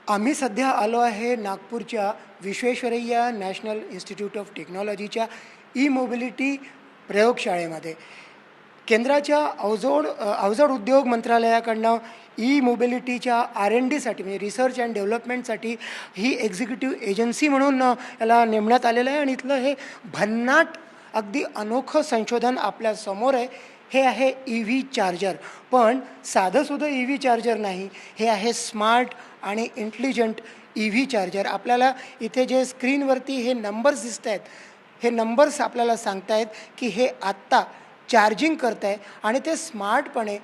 आम्ही सध्या आलो आहे नागपूरच्या विश्वेश्वरैया नॅशनल इन्स्टिट्यूट ऑफ टेक्नॉलॉजीच्या ई मोबिलिटी प्रयोगशाळेमध्ये. केंद्राच्या अवजड उद्योग मंत्रालयाकडनं ई मोबिलिटीच्या R&Dसाठी म्हणजे रिसर्च अँड डेव्हलपमेंटसाठी ही एक्झिक्युटिव्ह एजन्सी म्हणून याला नेमण्यात आलेलं आहे. आणि इथलं हे भन्नाट अगदी अनोखं संशोधन आपल्यासमोर आहे. हे आहे EV चार्जर. पण साधंसुद्धा EV चार्जर नाही, हे आहे स्मार्ट आणि इंटेलिजंट EV चार्जर. आपल्याला इथे जे स्क्रीनवरती हे नंबर्स दिसत आहेत, हे नंबर्स आपल्याला सांगत आहेत की हे आत्ता चार्जिंग करतं आहे आणि ते स्मार्टपणे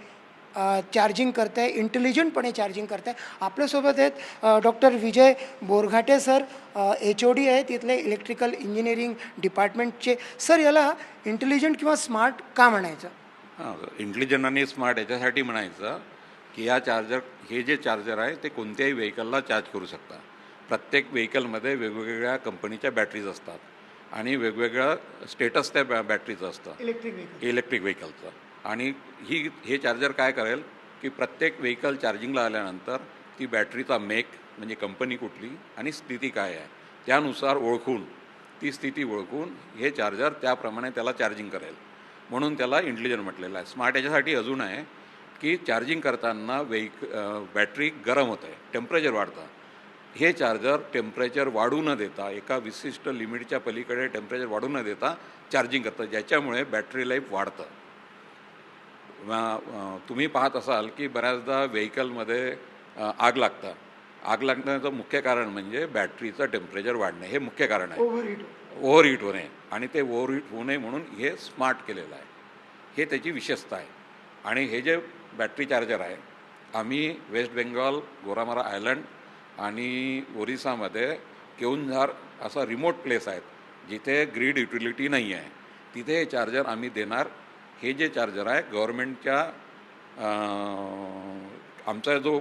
चार्जिंग करतं आहे, इंटेलिजंटपणे चार्जिंग करतं आहे. आपल्यासोबत आहेत डॉक्टर विजय बोरघाटे सर, HOD आहेत तिथले इलेक्ट्रिकल इंजिनिअरिंग डिपार्टमेंटचे. सर, याला इंटेलिजंट किंवा स्मार्ट का म्हणायचं? इंटेलिजंट आणि स्मार्ट याच्यासाठी म्हणायचं की हे जे चार्जर आहे ते कोणत्याही व्हेकलला चार्ज करू शकतात. प्रत्येक व्हेकलमध्ये वेगवेगळ्या कंपनीच्या बॅटरीज असतात आणि वेगवेगळं स्टेटस त्या बॅटरीचं असतं इलेक्ट्रिक व्हेकलचं. आणि हे चार्जर काय करेल की प्रत्येक व्हेकल चार्जिंगला आल्यानंतर ती बॅटरीचा मेक म्हणजे कंपनी कुठली आणि स्थिती काय आहे त्यानुसार ती स्थिती ओळखून हे चार्जर त्याप्रमाणे त्याला चार्जिंग करेल. म्हणून त्याला इंटेलिजंट म्हटलेलं आहे. स्मार्ट याच्यासाठी अजून आहे की चार्जिंग करताना बॅटरी गरम होत आहे, टेम्परेचर वाढतं. हे चार्जर टेम्परेचर वाढू न देता, एका विशिष्ट लिमिटच्या पलीकडे टेम्परेचर वाढू न देता चार्जिंग करतं, ज्याच्यामुळे बॅटरी लाईफ वाढतं. तुम्ही पाहत असाल की बऱ्याचदा व्हेकलमध्ये आग लागण्याचं मुख्य कारण म्हणजे बॅटरीचं टेम्परेचर वाढणे, हे मुख्य कारण आहे. ओव्हरहीट होणे. आणि ते ओव्हरहीट होऊ नये म्हणून हे स्मार्ट केलेलं आहे. हे त्याची विशेषता आहे. आणि हे जे बॅटरी चार्जर आहे, आम्ही वेस्ट बेंगॉल, गोरामारा आयलंड आणि ओरिसामध्ये केऊनझार असा रिमोट प्लेस आहेत जिथे ग्रीड युटिलिटी नाही आहे, तिथे हे चार्जर आम्ही देणार. हे जे चार्जर आहे गव्हर्मेंटच्या आमचा जो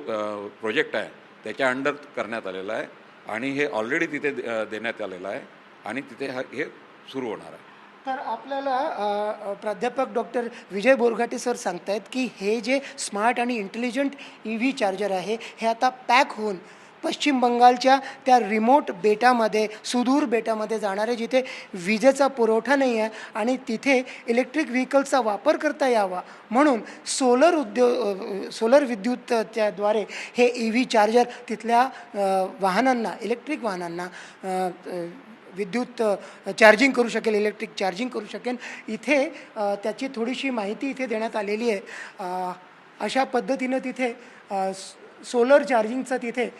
प्रोजेक्ट आहे त्याच्या अंडर करण्यात आलेला आहे आणि हे ऑलरेडी तिथे देण्यात आलेलं आहे आणि तिथे हे सुरू होणार आहे. तर आपल्याला प्राध्यापक डॉक्टर विजय बोरघाटे सर सांगत आहेत की हे जे स्मार्ट आणि इंटेलिजंट EV चार्जर आहे हे आता पॅक होऊन पश्चिम बंगालच्या त्या रिमोट बेटामध्ये, सुदूर बेटामध्ये जाणार आहे, जिथे विजेचा पुरवठा नाही आहे आणि तिथे इलेक्ट्रिक व्हेकल्सचा वापर करता यावा म्हणून सोलर विद्युतच्याद्वारे हे EV चार्जर तिथल्या वाहनांना, इलेक्ट्रिक वाहनांना विद्युत चार्जिंग करू शकेल, इलेक्ट्रिक चार्जिंग करू शकेल. इथे त्याची थोडीशी माहिती इथे देण्यात आलेली आहे. अशा पद्धतीनं तिथे सोलर चार्जिंगचं तिथे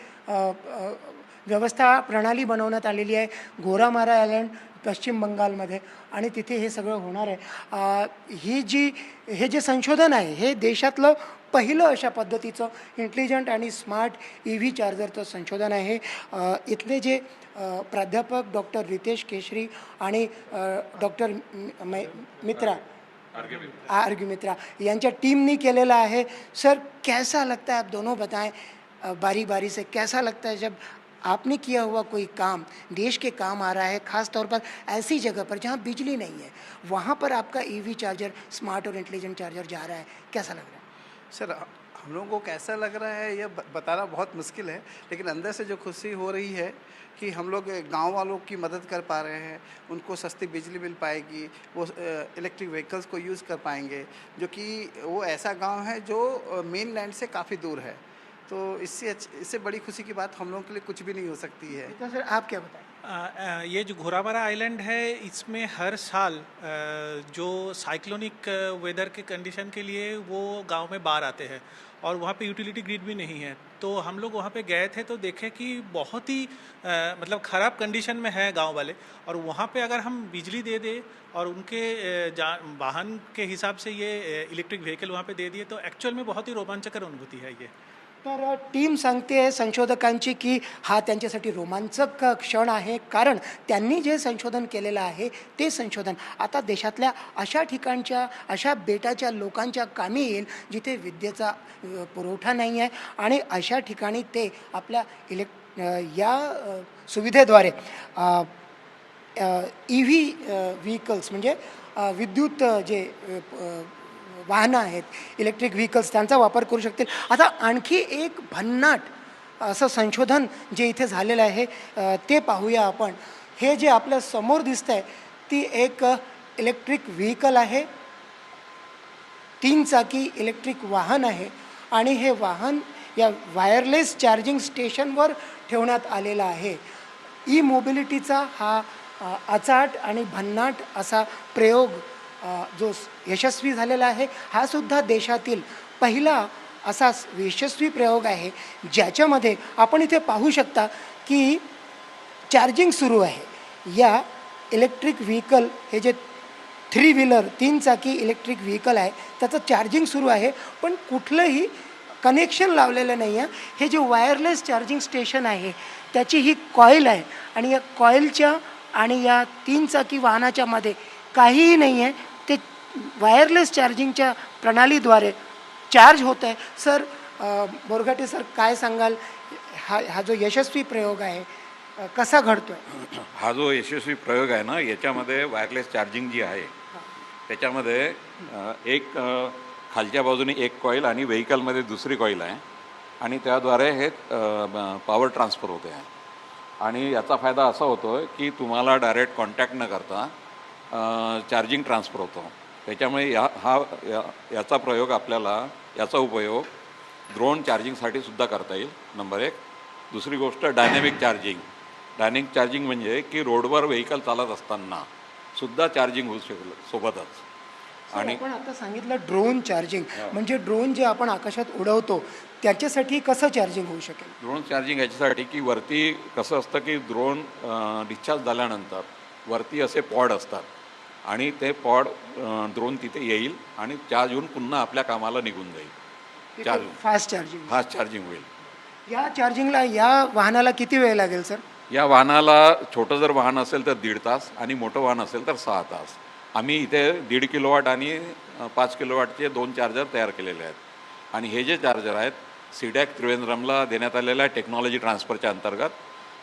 व्यवस्था प्रणाली बनवण्यात आलेली आहे गोरामारा आयलंड, पश्चिम बंगालमध्ये. आणि तिथे हे सगळं होणार आहे. हे जे संशोधन आहे हे देशातलं पहिलं अशा पद्धतीचं इंटेलिजंट आणि स्मार्ट EV चार्जरचं संशोधन आहे. इथले जे प्राध्यापक डॉक्टर रितेश केशरी आणि डॉक्टर आर्ग्यू मित्रा यांच्या टीमनी केलेला आहे. सर, कैसा लगता है, आप दोनों बताएं बारी बारी से, कैसा लगता है जब आपने किया हुआ कोई काम देश के काम आ रहा है, ख़ास तौर पर ऐसी जगह पर जहाँ बिजली नहीं है, वहाँ पर आपका EV चार्जर, स्मार्ट और इंटेलिजेंट चार्जर जा रहा है, कैसा लग रहा है? सर, हम लोगों को कैसा लग रहा है यह बताना बहुत मुश्किल है, लेकिन अंदर से जो खुशी हो रही है कि हम लोग गांव वालों की मदद कर पा रहे हैं, उनको सस्ती बिजली मिल पाएगी, वो इलेक्ट्रिक व्हीकल्स को यूज़ कर पाएंगे, जो कि वो ऐसा गांव है जो मेन लैंड से काफ़ी दूर है. तो इससे बड़ी खुशी की बात हम लोगों के लिए कुछ भी नहीं हो सकती है. तो सर, आप क्या बताएं? ये जो घोरामारा आइलैंड है, इसमें हर साल जो साइक्लोनिक वेदर के कंडीशन के लिए वो गांव में बाढ़ आते हैं और वहाँ पे यूटिलिटी ग्रिड भी नहीं है. तो हम लोग वहाँ पे गए थे तो देखे कि बहुत ही मतलब ख़राब कंडीशन में है गांव वाले. और वहाँ पे अगर हम बिजली दे दें और उनके वाहन के हिसाब से ये इलेक्ट्रिक व्हीकल वहाँ पे दे दिए तो एक्चुअल में बहुत ही रोमांचकर अनुभूति है ये. तर टीम सांगते आहे संशोधकांची की हा त्यांच्यासाठी रोमांचक क्षण आहे, कारण त्यांनी जे संशोधन केलेलं आहे ते संशोधन आता देशातल्या अशा ठिकाणच्या, अशा बेटाच्या लोकांच्या कामी येईल जिथे विद्येचा पुरवठा नाही आहे. आणि अशा ठिकाणी ते आपल्या या सुविधेद्वारे EV व्हेकल्स म्हणजे विद्युत जे वाहनं आहेत, इलेक्ट्रिक व्हेकल्स, त्यांचा वापर करू शकतील. आता आणखी एक भन्नाट असं संशोधन जे इथे झालेलं आहे ते पाहूया आपण. हे जे आपल्या समोर दिसतं आहे ती एक इलेक्ट्रिक व्हेकल आहे, 3 चाकी इलेक्ट्रिक वाहन आहे आणि हे वाहन या वायरलेस चार्जिंग स्टेशनवर ठेवण्यात आलेला आहे. ई मोबिलिटीचा हा अचाट आणि भन्नाट असा प्रयोग जो यशस्वी झालेला आहे, हा सुद्धा देशातील पहिला असा यशस्वी प्रयोग आहे ज्याच्यामध्ये आपण इथे पाहू शकता की चार्जिंग सुरू आहे. या इलेक्ट्रिक व्हेकल हे जे 3 व्हीलर 3 चाकी इलेक्ट्रिक व्हेकल आहे त्याचं चार्जिंग सुरू आहे, पण कुठलंही कनेक्शन लावलेलं नाही आहे. हे जे वायरलेस चार्जिंग स्टेशन आहे त्याची ही कॉईल आहे आणि या कॉईलच्या आणि या 3 चाकी वाहनाच्या मध्ये काहीही नाही आहे. ते वायरलेस चार्जिंगच्या प्रणालीद्वारे चार्ज होत आहे. सर बोरघाटे सर काय सांगाल, हा जो यशस्वी प्रयोग आहे कसा घडतो आहे? हा जो यशस्वी प्रयोग आहे ना, याच्यामध्ये वायरलेस चार्जिंग जी आहे त्याच्यामध्ये एक खालच्या बाजूने एक कॉईल आणि व्हेकलमध्ये दुसरी कॉईल आहे आणि त्याद्वारे हे पॉवर ट्रान्सफर होते आहे. आणि याचा फायदा असा होतो की तुम्हाला डायरेक्ट कॉन्टॅक्ट न करता चार्जिंग ट्रान्सफर होतो. त्याच्यामुळे याचा प्रयोग आपल्याला याचा उपयोग ड्रोन चार्जिंगसाठी सुद्धा करता येईल, नंबर 1. दुसरी गोष्ट डायनॅमिक चार्जिंग म्हणजे की रोडवर व्हेकल चालत असताना सुद्धा चार्जिंग होऊ शकेल सोबतच. आणि आपण आता सांगितलं ड्रोन चार्जिंग, म्हणजे ड्रोन जे आपण आकाशात उडवतो त्याच्यासाठी कसं चार्जिंग होऊ शकेल? ड्रोन चार्जिंग याच्यासाठी की वरती कसं असतं की ड्रोन डिस्चार्ज झाल्यानंतर वरती असे पॉड असतात आणि ते पॉड ड्रोन तिथे येईल आणि चार्ज होऊन पुन्हा आपल्या कामाला निघून जाईल. फास्ट चार्जिंग होईल. या चार्जिंगला या वाहनाला किती वेळ लागेल सर? या वाहनाला छोटं जर वाहन असेल तर 1.5 तास आणि मोठं वाहन असेल तर 6 तास. आम्ही इथे 1.5 किलोवॅट आणि 5 किलोवॅटचे 2 चार्जर तयार केलेले आहेत. आणि हे जे चार्जर आहेत सीडॅक त्रिवेंद्रमला देण्यात आलेल्या टेक्नॉलॉजी ट्रान्सफरच्या अंतर्गत,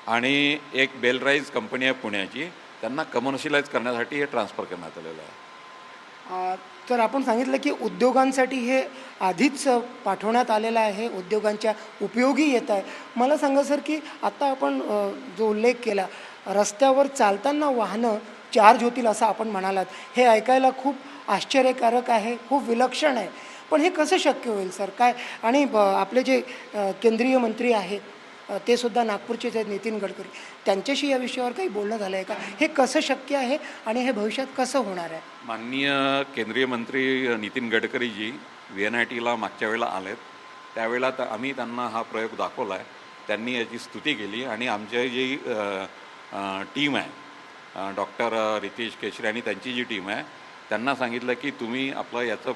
आणि एक बेलराईज कंपनी आहे पुण्याची, त्यांना कमर्शियलाइज करण्यासाठी हे ट्रान्सफर करण्यात आलेलं आहे. तर आपण सांगितलं की उद्योगांसाठी हे आधीच पाठवण्यात आलेलं आहे, उद्योगांच्या उपयोगी येत आहे. मला सांगा सर की आता आपण जो उल्लेख केला रस्त्यावर चालताना वाहनं चार्ज होतील असं आपण म्हणालात, हे ऐकायला खूप आश्चर्यकारक आहे, खूप विलक्षण आहे. पण हे कसं शक्य होईल सर? काय आणि आपले जे केंद्रीय मंत्री आहेत ते सुद्धा नागपूरचेच आहेत, नितीन गडकरी, त्यांच्याशी या विषयावर काही बोलणं झालं आहे का? हे कसं शक्य आहे आणि हे भविष्यात कसं होणार आहे? माननीय केंद्रीय मंत्री नितीन गडकरीजी VNITला मागच्या वेळेला आलेत, त्यावेळेला आम्ही त्यांना हा प्रयोग दाखवला आहे. त्यांनी याची स्तुती केली आणि आमची जी टीम आहे डॉक्टर रितेश केशरी आणि त्यांची जी टीम आहे त्यांना सांगितलं की तुम्ही आपलं याचं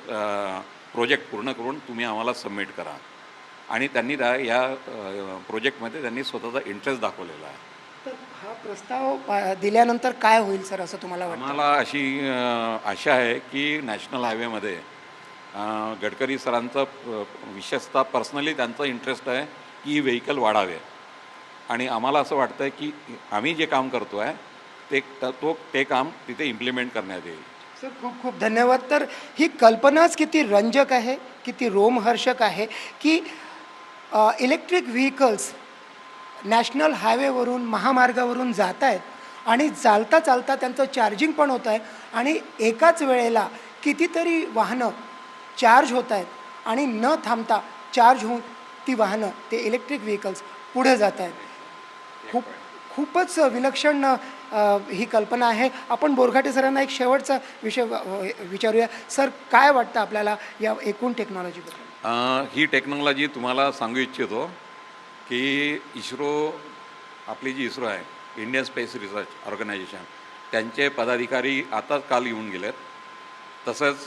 प्रोजेक्ट पूर्ण करून तुम्ही आम्हाला सबमिट करा. आणि त्यांनी या प्रोजेक्टमध्ये त्यांनी स्वतःचा इंटरेस्ट दाखवलेला आहे. तर हा प्रस्ताव दिल्यानंतर काय होईल सर असं तुम्हाला वाटतं? आम्हाला अशी आशा आहे की नॅशनल हायवेमध्ये गडकरी सरांचं विशेषतः पर्सनली त्यांचा इंटरेस्ट आहे की व्हेकल वाढावे. आणि आम्हाला असं वाटतं आहे की आम्ही जे काम करतो आहे ते काम तिथे इम्प्लिमेंट करण्यात येईल. सर खूप खूप धन्यवाद. तर ही कल्पनाच किती रंजक आहे, किती रोमहर्षक आहे की इलेक्ट्रिक व्हेकल्स नॅशनल हायवेवरून महामार्गावरून जात आहेत आणि चालता चालता त्यांचं चार्जिंग पण होत आहे आणि एकाच वेळेला कितीतरी वाहनं चार्ज होत आहेत आणि न थांबता चार्ज होऊन ती वाहनं ते इलेक्ट्रिक व्हेकल्स पुढे जात आहेत. खूपच विलक्षण ही कल्पना आहे. आपण बोरघाटे सरांना एक शेवटचा विषय विचारूया. सर काय वाटतं आपल्याला या एकूण टेक्नॉलॉजीबद्दल? ही टेक्नॉलॉजी तुम्हाला सांगू इच्छितो की आपली जी इस्रो आहे, इंडियन स्पेस रिसर्च ऑर्गनायझेशन, त्यांचे पदाधिकारी आताच काल येऊन गेलेत. तसंच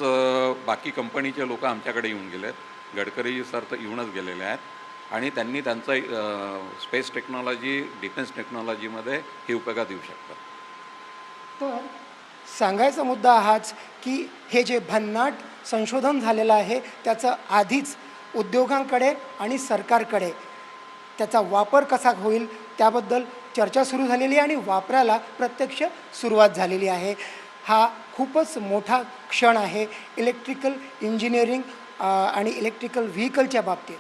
बाकी कंपनीचे लोक आमच्याकडे येऊन गेलेत. गडकरी सर तर येऊनच गेलेले आहेत आणि त्यांनी त्यांचं स्पेस टेक्नॉलॉजी, डिफेन्स टेक्नॉलॉजीमध्ये हे उपयोगात येऊ शकतात. तर सांगायचा मुद्दा हाच की हे जे भन्नाट संशोधन झालेलं आहे त्याचं आधीच उद्योगांकडे आणि सरकारकडे त्याचा वापर कसा होईल त्याबद्दल चर्चा सुरू झालेली आहे आणि वापराला प्रत्यक्ष सुरुवात झालेली आहे. हा खूपच मोठा क्षण आहे इलेक्ट्रिकल इंजिनिअरिंग आणि इलेक्ट्रिकल व्हेकलच्या बाबतीत.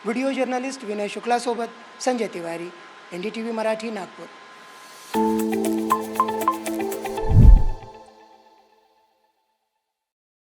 व्हिडिओ जर्नलिस्ट विनय शुक्लासोबत संजय तिवारी, NDTV मराठी, नागपूर.